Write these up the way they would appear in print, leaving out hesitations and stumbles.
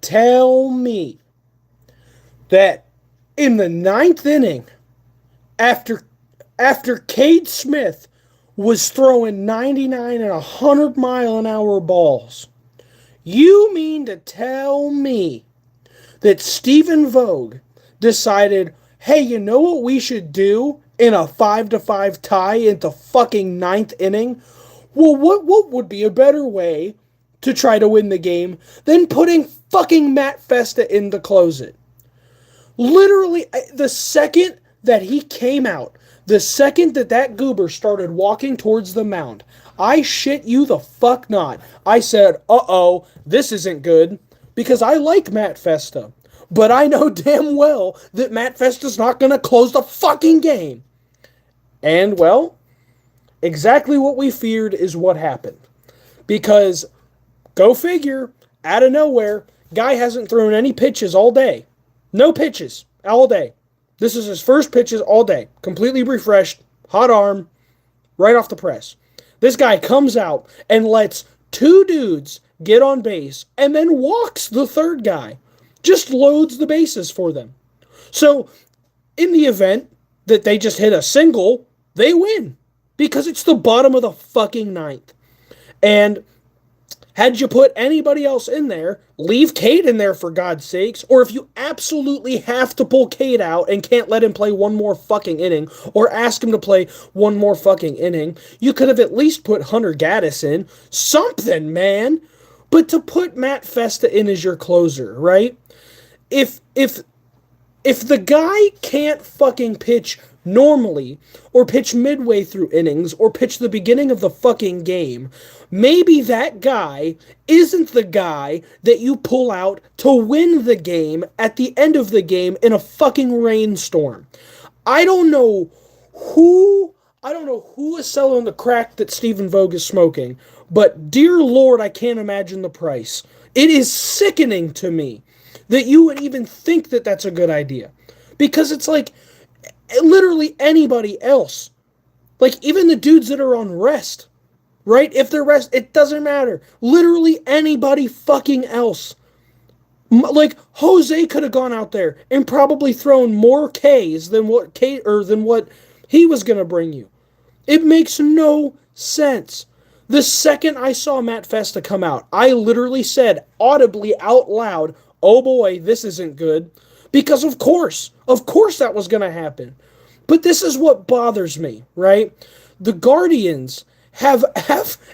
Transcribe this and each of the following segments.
Tell me that in the ninth inning, after Cade Smith was throwing 99 and 100-mile-an-hour balls, you mean to tell me that Stephen Vogt decided, hey, you know what we should do in a 5-5 tie in the fucking ninth inning? Well, what would be a better way to try to win the game than putting fucking Matt Festa in to close it? Literally, the second that he came out, the second that goober started walking towards the mound, I shit you the fuck not. I said, uh-oh, this isn't good. Because I like Matt Festa. But I know damn well that Matt Festa's not going to close the fucking game. And, well, exactly what we feared is what happened. Because, go figure, out of nowhere, guy hasn't thrown any pitches all day. No pitches all day. This is his first pitches all day. Completely refreshed, hot arm, right off the press. This guy comes out and lets two dudes get on base and then walks the third guy. Just loads the bases for them. So, in the event that they just hit a single, they win. Because it's the bottom of the fucking ninth. And had you put anybody else in there, leave Cade in there for God's sakes, or if you absolutely have to pull Cade out and can't let him play one more fucking inning, or ask him to play one more fucking inning, you could have at least put Hunter Gaddis in. Something, man! But to put Matt Festa in as your closer, right? If the guy can't fucking pitch normally, or pitch midway through innings, or pitch the beginning of the fucking game, maybe that guy isn't the guy that you pull out to win the game at the end of the game in a fucking rainstorm. I don't know who is selling the crack that Stephen Vogt is smoking, but dear Lord, I can't imagine the price. It is sickening to me that you would even think that that's a good idea. Because it's like, literally anybody else. Like, even the dudes that are on rest. Right? If they're rest, it doesn't matter. Literally anybody fucking else. Like, Jose could have gone out there and probably thrown more Ks than what he was going to bring you. It makes no sense. The second I saw Matt Festa come out, I literally said audibly out loud, oh boy, this isn't good. Because of course that was going to happen. But this is what bothers me, right? The Guardians have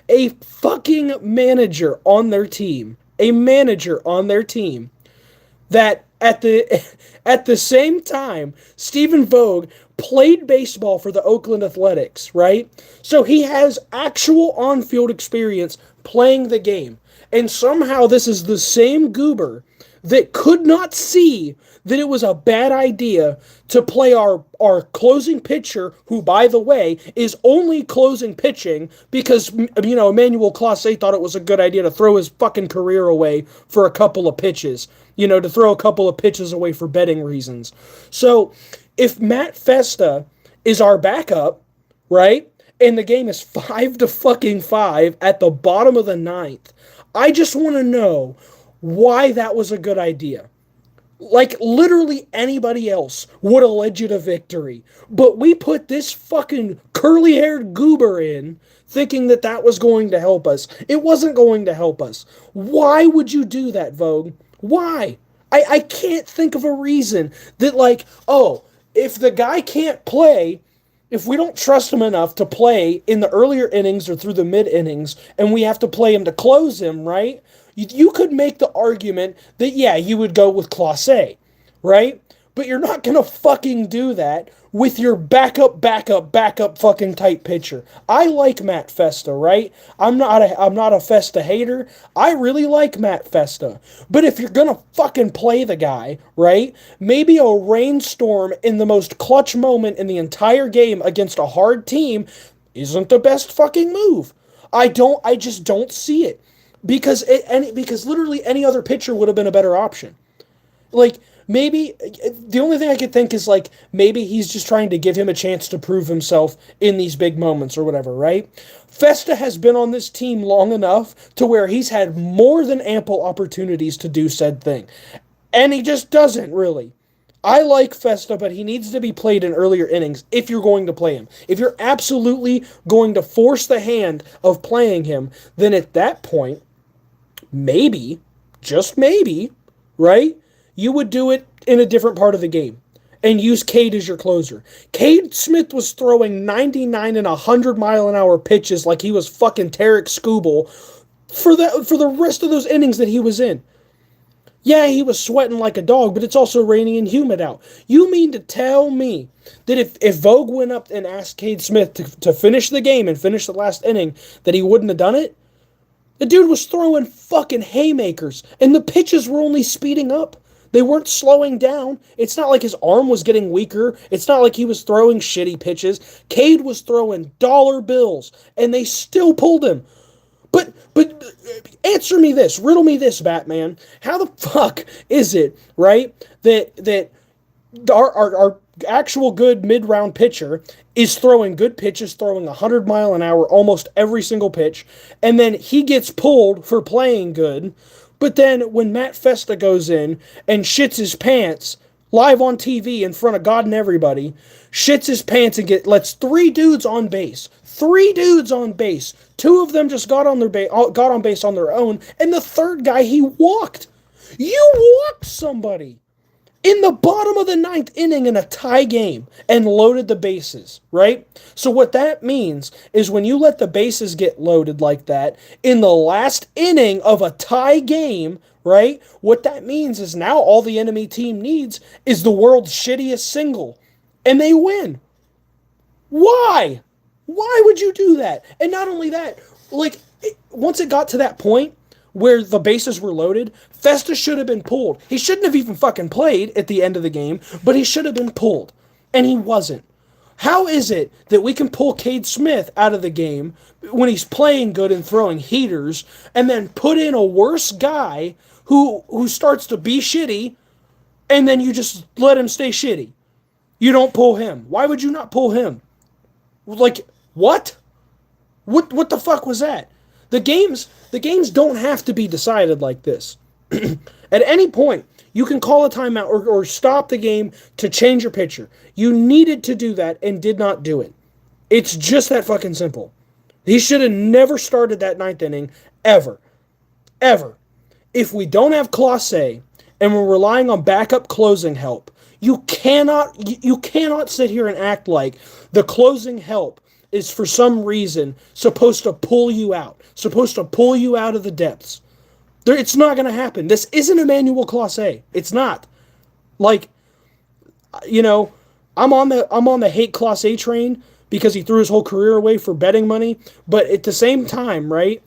a fucking manager on their team. A manager on their team that at the same time, Stephen Vogt played baseball for the Oakland Athletics, right? So he has actual on-field experience playing the game. And somehow this is the same goober that could not see that it was a bad idea to play our closing pitcher, who, by the way, is only closing pitching because, Emmanuel Clase thought it was a good idea to throw his fucking career away for a couple of pitches. To throw a couple of pitches away for betting reasons. So, if Matt Festa is our backup, right, and the game is 5-5 at the bottom of the ninth, I just want to know why that was a good idea. Like, literally anybody else would have led you to victory. But we put this fucking curly-haired goober in thinking that that was going to help us. It wasn't going to help us. Why would you do that, Vogue? Why? I can't think of a reason that, like, oh, if the guy can't play, if we don't trust him enough to play in the earlier innings or through the mid-innings, and we have to play him to close him, right? You could make the argument that, yeah, you would go with Clase, right? But you're not going to fucking do that with your backup fucking type pitcher. I like Matt Festa, right? I'm not a Festa hater. I really like Matt Festa. But if you're going to fucking play the guy, right? Maybe a rainstorm in the most clutch moment in the entire game against a hard team isn't the best fucking move. I just don't see it. Because literally any other pitcher would have been a better option. Like, maybe the only thing I could think is like maybe he's just trying to give him a chance to prove himself in these big moments or whatever, right? Festa has been on this team long enough to where he's had more than ample opportunities to do said thing. And he just doesn't really. I like Festa, but he needs to be played in earlier innings if you're going to play him. If you're absolutely going to force the hand of playing him, then at that point, maybe, just maybe, right? You would do it in a different part of the game and use Cade as your closer. Cade Smith was throwing 99 and 100-mile-an-hour pitches like he was fucking Tarek Skubal for the rest of those innings that he was in. Yeah, he was sweating like a dog, but it's also rainy and humid out. You mean to tell me that if Vogt went up and asked Cade Smith to finish the game and finish the last inning, that he wouldn't have done it? The dude was throwing fucking haymakers, and the pitches were only speeding up. They weren't slowing down. It's not like his arm was getting weaker. It's not like he was throwing shitty pitches. Cade was throwing dollar bills, and they still pulled him. But answer me this, riddle me this, Batman. How the fuck is it, right, that our actual good mid-round pitcher is throwing good pitches, throwing 100-mile-an-hour almost every single pitch, and then he gets pulled for playing good, but then when Matt Festa goes in and shits his pants live on TV in front of God and everybody, shits his pants and lets three dudes on base. Three dudes on base. Two of them just got on base on their own, and the third guy he walked. You walked somebody in the bottom of the ninth inning in a tie game and loaded the bases, right? So what that means is when you let the bases get loaded like that in the last inning of a tie game, right? What that means is now all the enemy team needs is the world's shittiest single, and they win. Why? Why would you do that? And not only that, like, once it got to that point where the bases were loaded, Festa should have been pulled. He shouldn't have even fucking played at the end of the game, but he should have been pulled. And he wasn't. How is it that we can pull Cade Smith out of the game when he's playing good and throwing heaters, and then put in a worse guy who starts to be shitty, and then you just let him stay shitty? You don't pull him. Why would you not pull him? Like, what? What the fuck was that? The games don't have to be decided like this. At any point, you can call a timeout or stop the game to change your pitcher. You needed to do that and did not do it. It's just that fucking simple. He should have never started that ninth inning, ever. Ever. If we don't have Clase and we're relying on backup closing help, you cannot sit here and act like the closing help is for some reason supposed to pull you out of the depths. It's not going to happen. This isn't Emmanuel Clase. It's not. Like, you know, I'm on the hate Clase train because he threw his whole career away for betting money. But at the same time, right,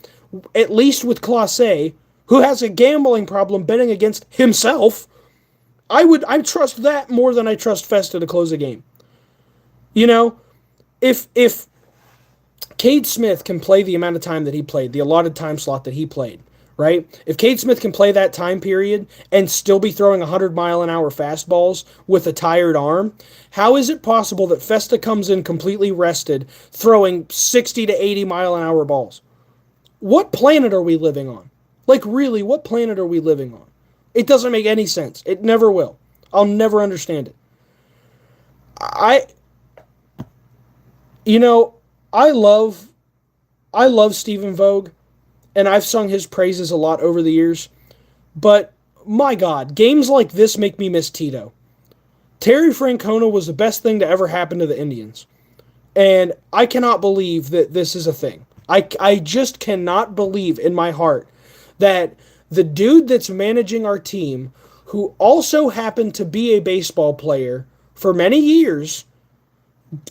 at least with Clase, who has a gambling problem betting against himself, I trust that more than I trust Festa to close a game. You know, if Cade Smith can play the amount of time that he played, the allotted time slot that he played, right? If Cade Smith can play that time period and still be throwing 100-mile-an-hour fastballs with a tired arm, how is it possible that Festa comes in completely rested, throwing 60 to 80-mile-an-hour balls? What planet are we living on? Like, really, what planet are we living on? It doesn't make any sense. It never will. I'll never understand it. I love Stephen Vogt, and I've sung his praises a lot over the years, but my God, games like this make me miss Tito. Terry Francona was the best thing to ever happen to the Indians, and I cannot believe that this is a thing. I just cannot believe in my heart that the dude that's managing our team, who also happened to be a baseball player for many years,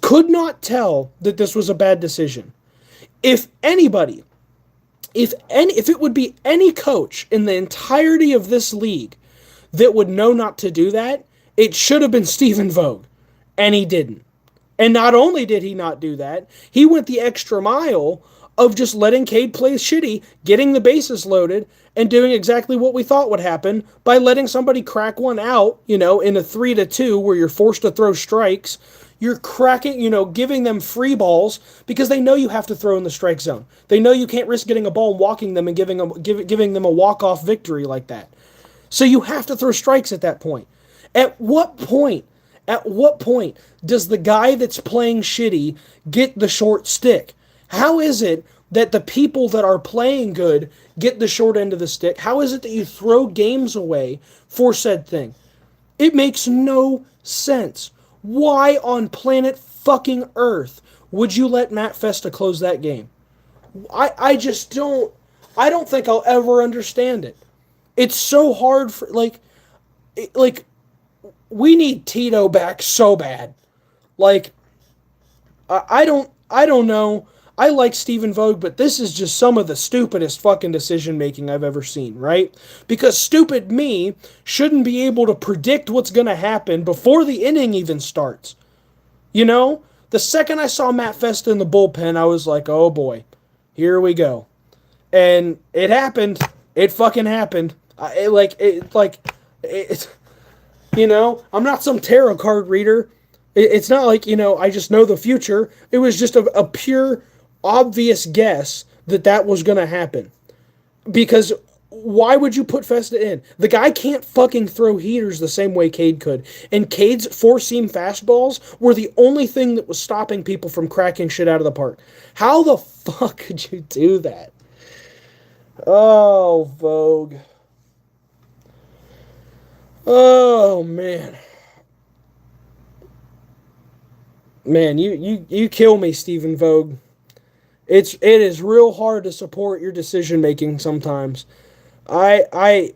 could not tell that this was a bad decision. If anybody, if it would be any coach in the entirety of this league that would know not to do that, it should have been Stephen Vogt, and he didn't. And not only did he not do that, he went the extra mile of just letting Cade play shitty, getting the bases loaded, and doing exactly what we thought would happen by letting somebody crack one out, in a 3-2 where you're forced to throw strikes. You're cracking, giving them free balls because they know you have to throw in the strike zone. They know you can't risk getting a ball and walking them and giving them a walk-off victory like that. So you have to throw strikes at that point. At what point? At what point does the guy that's playing shitty get the short stick? How is it that the people that are playing good get the short end of the stick? How is it that you throw games away for said thing? It makes no sense. Why on planet fucking Earth would you let Matt Festa close that game? I just don't. I don't think I'll ever understand it. It's so hard for we need Tito back so bad. Like I don't know. I like Stephen Vogt, but this is just some of the stupidest fucking decision making I've ever seen, right? Because stupid me shouldn't be able to predict what's going to happen before the inning even starts. The second I saw Matt Festa in the bullpen, I was like, oh boy, here we go. And it happened. It fucking happened. I'm not some tarot card reader. It's not like, I just know the future. It was just a pure, obvious guess that was going to happen. Because why would you put Festa in? The guy can't fucking throw heaters the same way Cade could. And Cade's four-seam fastballs were the only thing that was stopping people from cracking shit out of the park. How the fuck could you do that? Oh, Vogt. Oh, man. Man, you kill me, Stephen Vogt. It is real hard to support your decision making sometimes. I'm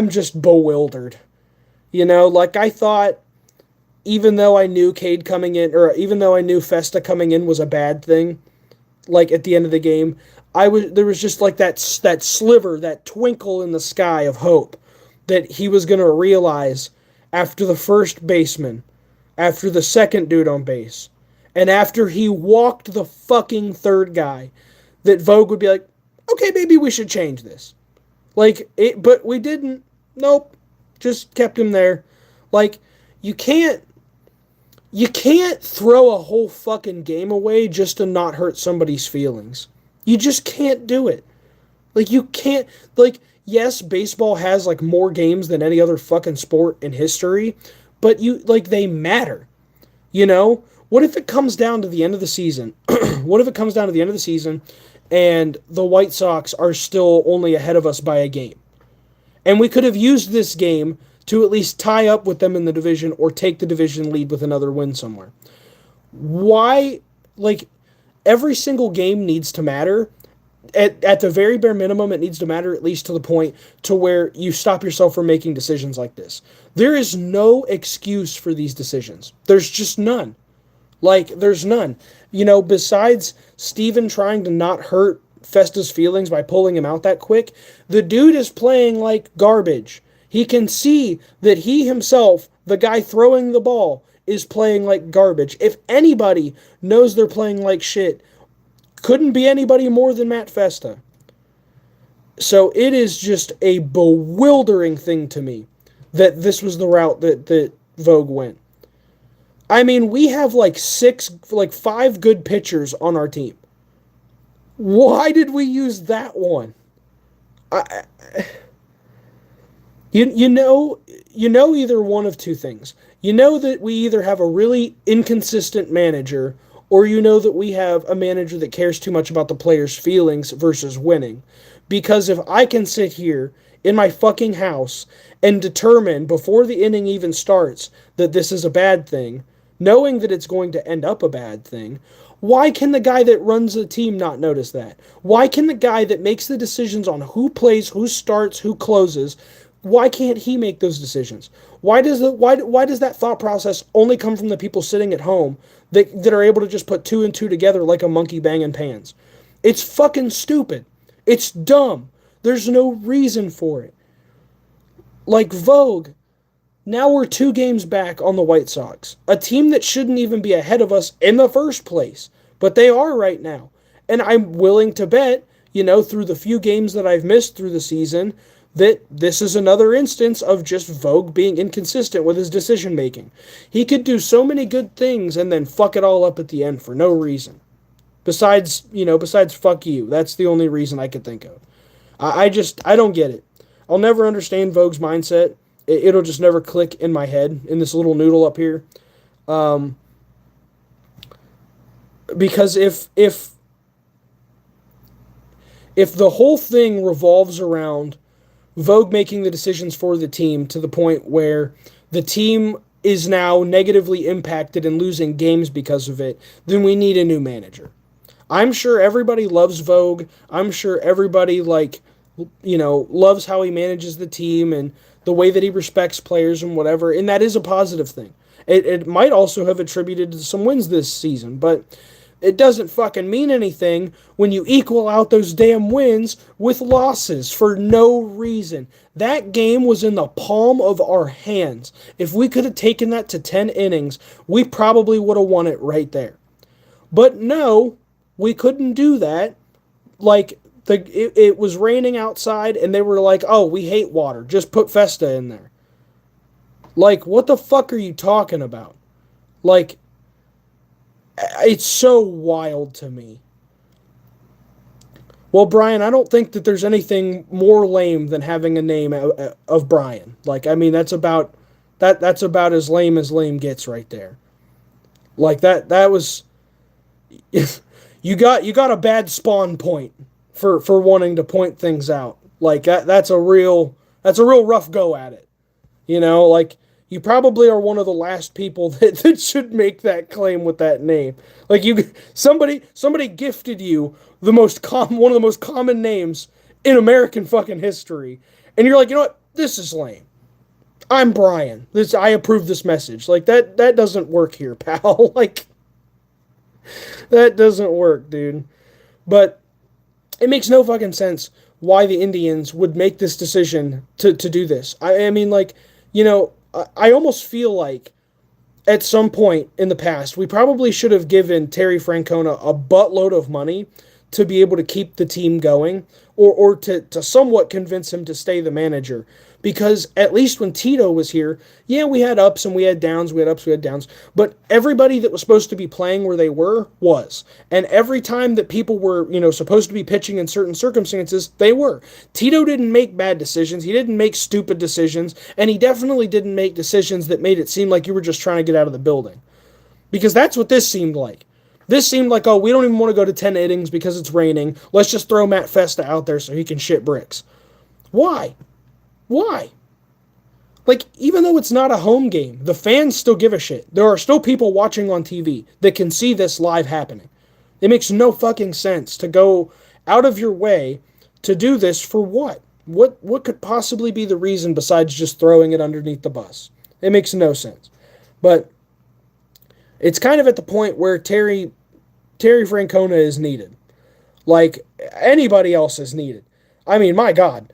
just bewildered. I thought, even though I knew Cade coming in, or even though I knew Festa coming in was a bad thing, at the end of the game, there was just that sliver, that twinkle in the sky of hope that he was going to realize after the first baseman, after the second dude on base, and after he walked the fucking third guy, that Vogt would be like, okay, maybe we should change this. But we didn't. Nope. Just kept him there. You can't throw a whole fucking game away just to not hurt somebody's feelings. You just can't do it. You can't, yes, baseball has, more games than any other fucking sport in history, but they matter. What if it comes down to the end of the season? What if it comes down to the end of the season and the White Sox are still only ahead of us by a game? And we could have used this game to at least tie up with them in the division or take the division lead with another win somewhere. Why, every single game needs to matter. At the very bare minimum, it needs to matter at least to the point to where you stop yourself from making decisions like this. There is no excuse for these decisions. There's just none. There's none. Besides Steven trying to not hurt Festa's feelings by pulling him out that quick, the dude is playing like garbage. He can see that he himself, the guy throwing the ball, is playing like garbage. If anybody knows they're playing like shit, couldn't be anybody more than Matt Festa. So it is just a bewildering thing to me that this was the route that Vogt went. I mean, we have 5 good pitchers on our team. Why did we use that one? You know either one of two things. You know that we either have a really inconsistent manager, or you know that we have a manager that cares too much about the players' feelings versus winning. Because if I can sit here in my fucking house and determine before the inning even starts that this is a bad thing, knowing that it's going to end up a bad thing, why can the guy that runs the team not notice that? Why can the guy that makes the decisions on who plays, who starts, who closes, why can't he make those decisions? Why does that thought process only come from the people sitting at home that are able to just put 2 and 2 together like a monkey banging pans? It's fucking stupid. It's dumb. There's no reason for it. Vogt, now we're 2 games back on the White Sox, a team that shouldn't even be ahead of us in the first place, but they are right now. And I'm willing to bet through the few games that I've missed through the season, that this is another instance of just Vogt being inconsistent with his decision making. He could do so many good things and then fuck it all up at the end for no reason. Besides fuck you. That's the only reason I could think of. I don't get it. I'll never understand Vogt's mindset. It'll just never click in my head, in this little noodle up here. Because if the whole thing revolves around Vogt making the decisions for the team to the point where the team is now negatively impacted and losing games because of it, then we need a new manager. I'm sure everybody loves Vogt. I'm sure everybody loves how he manages the team and the way that he respects players and whatever, and that is a positive thing. It might also have attributed to some wins this season, but it doesn't fucking mean anything when you equal out those damn wins with losses for no reason. That game was in the palm of our hands. If we could have taken that to 10 innings, we probably would have won it right there. But no, we couldn't do that. It was raining outside and they were like, oh, we hate water. Just put Festa in there. What the fuck are you talking about? It's so wild to me. Well, Brian, I don't think that there's anything more lame than having a name of Brian. That's about as lame gets right there. That was you got a bad spawn point for wanting to point things out. That's a real rough go at it. You probably are one of the last people that should make that claim with that name. Somebody gifted you one of the most common names in American fucking history, and you're like, you know what? This is lame. I'm Brian. I approve this message. That doesn't work here, pal. That doesn't work, dude. But it makes no fucking sense why the Indians would make this decision to do this. I almost feel like at some point in the past, we probably should have given Terry Francona a buttload of money to be able to keep the team going or to somewhat convince him to stay the manager. Because at least when Tito was here, yeah, we had ups and we had downs, we had ups, we had downs, but everybody that was supposed to be playing where they was. And every time that people were, supposed to be pitching in certain circumstances, they were. Tito didn't make bad decisions, he didn't make stupid decisions, and he definitely didn't make decisions that made it seem like you were just trying to get out of the building. Because that's what this seemed like. This seemed like, oh, we don't even want to go to 10 innings because it's raining. Let's just throw Matt Festa out there so he can shit bricks. Why? Why? Even though it's not a home game, the fans still give a shit. There are still people watching on TV that can see this live happening. It makes no fucking sense to go out of your way to do this for what? What could possibly be the reason besides just throwing it underneath the bus? It makes no sense. But it's kind of at the point where Terry Francona is needed. Anybody else is needed. My God.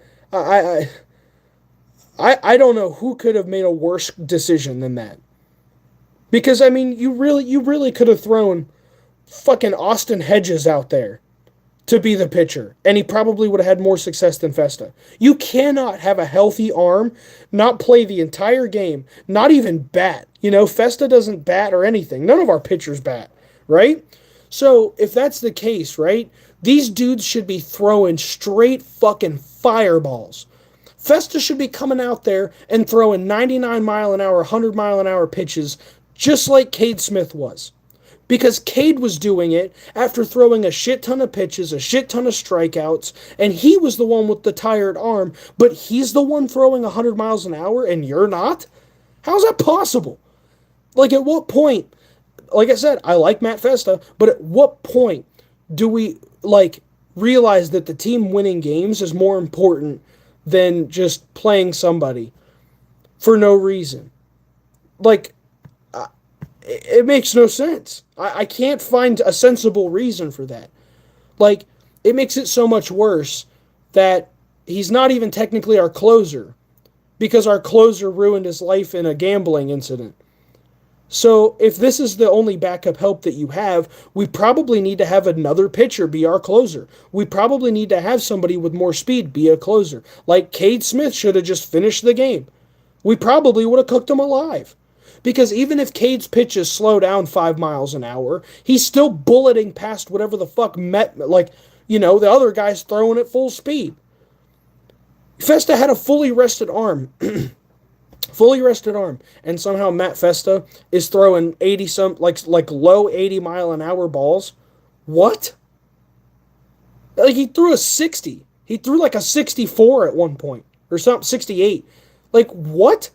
I don't know who could have made a worse decision than that. Because, you really could have thrown fucking Austin Hedges out there to be the pitcher, and he probably would have had more success than Festa. You cannot have a healthy arm, not play the entire game, not even bat. Festa doesn't bat or anything. None of our pitchers bat, right? So, if that's the case, right, these dudes should be throwing straight fucking fireballs. Festa should be coming out there and throwing 99 mile an hour, 100 mile an hour pitches just like Cade Smith was. Because Cade was doing it after throwing a shit ton of pitches, a shit ton of strikeouts, and he was the one with the tired arm, but he's the one throwing 100 miles an hour and you're not? How's that possible? At what point, like I said, I like Matt Festa, but at what point do we, realize that the team winning games is more important than just playing somebody for no reason? It makes no sense. I can't find a sensible reason for that. It makes it so much worse that he's not even technically our closer because our closer ruined his life in a gambling incident. So if this is the only backup help that you have, we probably need to have another pitcher be our closer. We probably need to have somebody with more speed be a closer. Like Cade Smith should have just finished the game. We probably would have cooked him alive. Because even if Cade's pitches slow down 5 miles an hour, he's still bulleting past whatever the fuck the other guy's throwing at full speed. Festa had a fully rested arm. Fully rested arm, and somehow Matt Festa is throwing 80 some like low 80 mile an hour balls. What? Like he threw a 60. He threw like a 64 at one point or something, 68. Like what?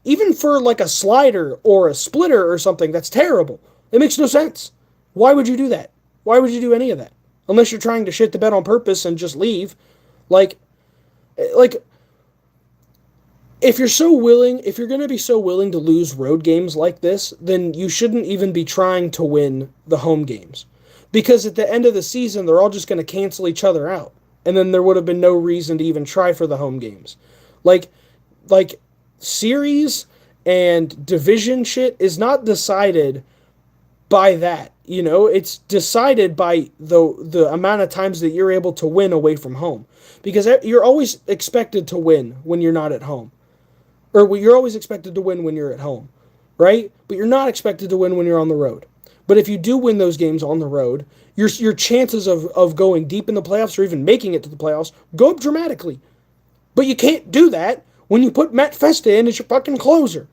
Even for like a slider or a splitter or something, that's terrible. It makes no sense. Why would you do that? Why would you do any of that? Unless you're trying to shit the bed on purpose and just leave. Like if you're going to be so willing to lose road games like this, then you shouldn't even be trying to win the home games. Because at the end of the season, they're all just going to cancel each other out. And then there would have been no reason to even try for the home games. Like series and division shit is not decided by that. It's decided by the amount of times that you're able to win away from home. Because you're always expected to win when you're not at home. Or you're always expected to win when you're at home, right? But you're not expected to win when you're on the road. But if you do win those games on the road, your chances of going deep in the playoffs or even making it to the playoffs go up dramatically. But you can't do that when you put Matt Festa in as your fucking closer.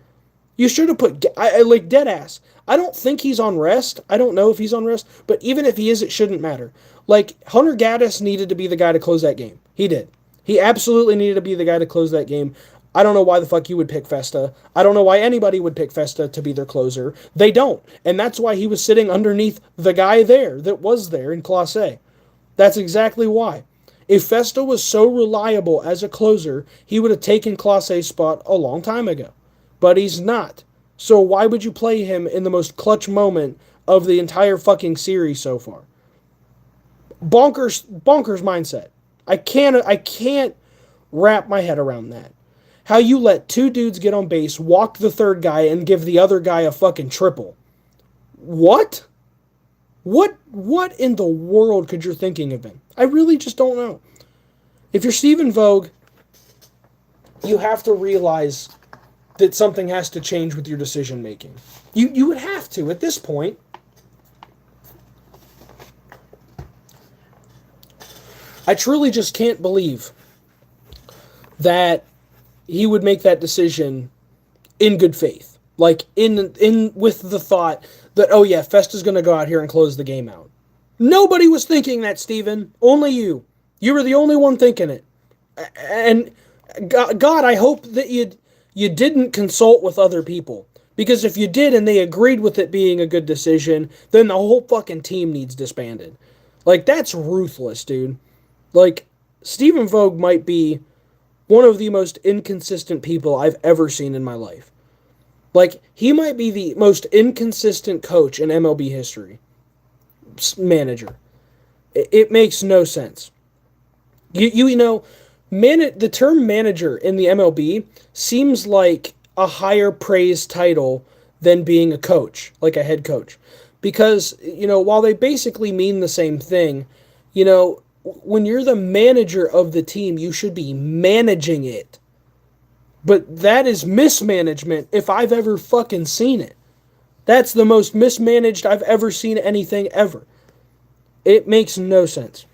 You should have put, like, dead ass. I don't think he's on rest. I don't know if he's on rest. But even if he is, it shouldn't matter. Like, Hunter Gaddis needed to be the guy to close that game. He did. He absolutely needed to be the guy to close that game. I don't know why the fuck you would pick Festa. I don't know why anybody would pick Festa to be their closer. They don't. And that's why he was sitting underneath the guy there that was there in Class A. That's exactly why. If Festa was so reliable as a closer, he would have taken Class A spot a long time ago. But he's not. So why would you play him in the most clutch moment of the entire fucking series so far? Bonkers mindset. I can't wrap my head around that. How you let two dudes get on base, walk the third guy, and give the other guy a fucking triple. What? What in the world could your thinking have been? I really just don't know. If you're Stephen Vogt, you have to realize that something has to change with your decision making. You would have to at this point. I truly just can't believe that he would make that decision in good faith. Like, in with the thought that, oh yeah, Festa's going to go out here and close the game out. Nobody was thinking that, Steven. Only you. You were the only one thinking it. And God, I hope that you didn't consult with other people. Because if you did and they agreed with it being a good decision, then the whole fucking team needs disbanded. Like, that's ruthless, dude. Like, Stephen Vogt might be one of the most inconsistent people I've ever seen in my life. Like, he might be the most inconsistent coach in MLB history. Manager. It makes no sense. The term manager in the MLB seems like a higher praise title than being a coach, like a head coach. Because, while they basically mean the same thing, when you're the manager of the team, you should be managing it. But that is mismanagement if I've ever fucking seen it. That's the most mismanaged I've ever seen anything ever. It makes no sense.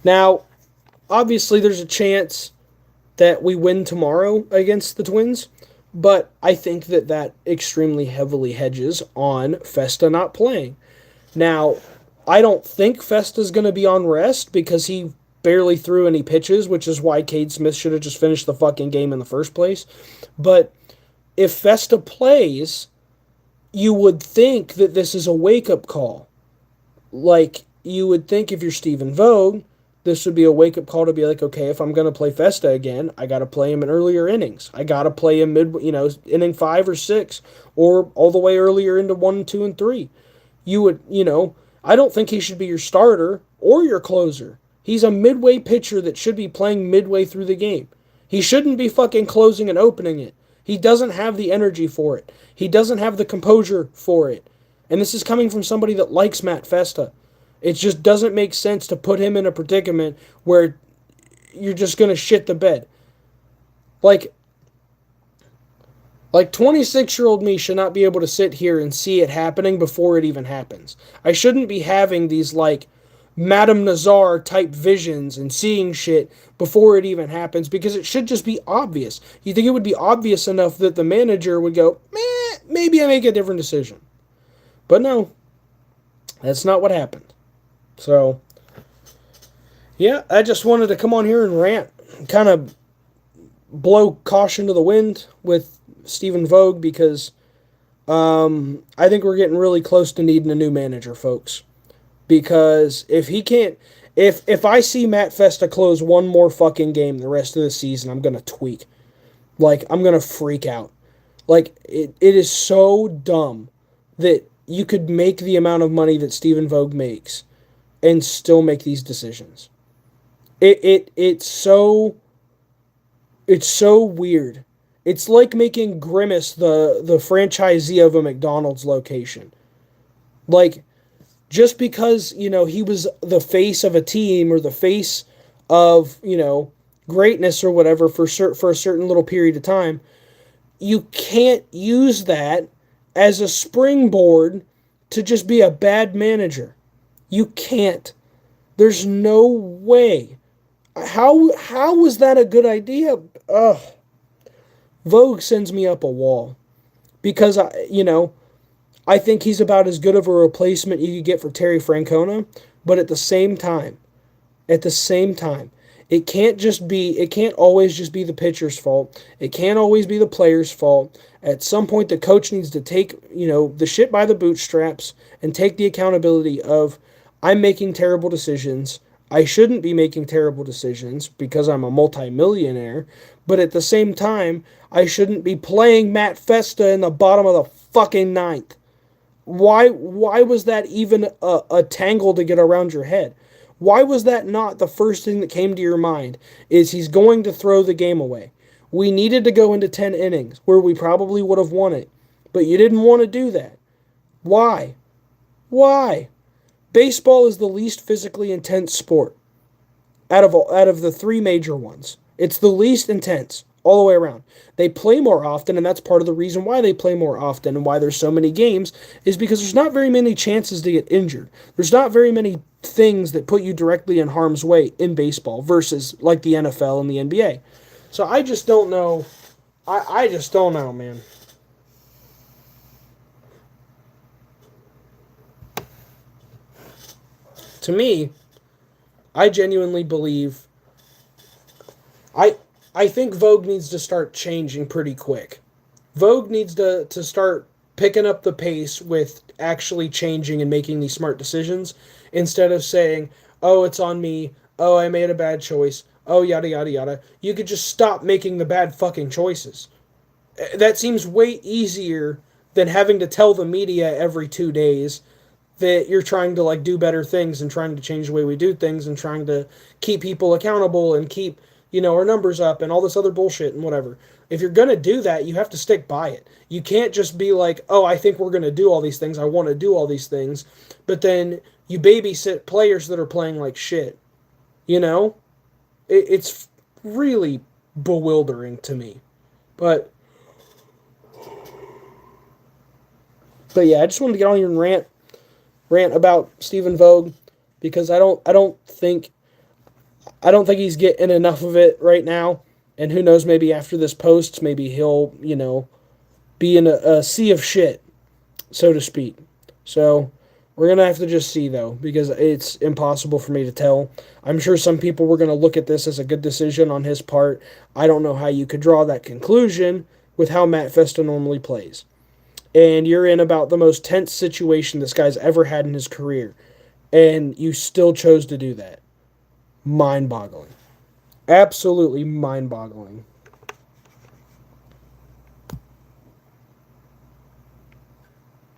Now, obviously there's a chance that we win tomorrow against the Twins, but I think that extremely heavily hedges on Festa not playing. Now, I don't think Festa's going to be on rest because he barely threw any pitches, which is why Cade Smith should have just finished the fucking game in the first place. But if Festa plays, you would think that this is a wake-up call. Like, you would think if you're Stephen Vogt, this would be a wake-up call to be like, okay, if I'm going to play Festa again, I got to play him in earlier innings. I got to play him inning 5 or 6, or all the way earlier into 1, 2, and 3. You would, I don't think he should be your starter or your closer. He's a midway pitcher that should be playing midway through the game. He shouldn't be fucking closing and opening it. He doesn't have the energy for it. He doesn't have the composure for it. And this is coming from somebody that likes Matt Festa. It just doesn't make sense to put him in a predicament where you're just going to shit the bed. Like 26-year-old me should not be able to sit here and see it happening before it even happens. I shouldn't be having these Madame Nazar type visions and seeing shit before it even happens, because it should just be obvious. You think it would be obvious enough that the manager would go, maybe I make a different decision. But no, that's not what happened. So, yeah, I just wanted to come on here and rant, kind of blow caution to the wind with Stephen Vogt, because I think we're getting really close to needing a new manager, folks. Because if he can't, if I see Matt Festa close one more fucking game the rest of the season, I'm gonna tweak. I'm gonna freak out. It is so dumb that you could make the amount of money that Stephen Vogt makes and still make these decisions. It's so weird. It's like making Grimace the franchisee of a McDonald's location. Just because, he was the face of a team or the face of, greatness or whatever for a certain little period of time, you can't use that as a springboard to just be a bad manager. You can't. There's no way. How was that a good idea? Ugh. Vogue sends me up a wall. Because, I think he's about as good of a replacement you could get for Terry Francona, but at the same time, it can't always just be the pitcher's fault. It can't always be the player's fault. At some point, the coach needs to take, the shit by the bootstraps and take the accountability of, I'm making terrible decisions. I shouldn't be making terrible decisions because I'm a multimillionaire, but at the same time, I shouldn't be playing Matt Festa in the bottom of the fucking ninth. Why was that even a tangle to get around your head? Why was that not the first thing that came to your mind, is he's going to throw the game away? We needed to go into 10 innings where we probably would have won it, but you didn't want to do that. Why? Why? Baseball is the least physically intense sport out of the three major ones. It's the least intense all the way around. They play more often, and that's part of the reason why they play more often and why there's so many games, is because there's not very many chances to get injured. There's not very many things that put you directly in harm's way in baseball versus like the NFL and the NBA. So I just don't know. I just don't know, man. To me, I genuinely believe I think Vogue needs to start changing pretty quick. Vogue needs to start picking up the pace with actually changing and making these smart decisions, instead of saying, oh, it's on me, oh, I made a bad choice, oh, yada, yada, yada. You could just stop making the bad fucking choices. That seems way easier than having to tell the media every 2 days that you're trying to do better things and trying to change the way we do things and trying to keep people accountable and keep our numbers up and all this other bullshit and whatever. If you're going to do that, you have to stick by it. You can't just be like, oh, I think we're going to do all these things. I want to do all these things. But then you babysit players that are playing like shit. It's really bewildering to me. But yeah, I just wanted to get on here and rant about Stephen Vogt, because I don't think he's getting enough of it right now. And who knows, maybe after this post, maybe he'll, be in a sea of shit, so to speak. So we're going to have to just see, though, because it's impossible for me to tell. I'm sure some people were going to look at this as a good decision on his part. I don't know how you could draw that conclusion with how Matt Festa normally plays. And you're in about the most tense situation this guy's ever had in his career, and you still chose to do that. Mind-boggling. Absolutely mind-boggling.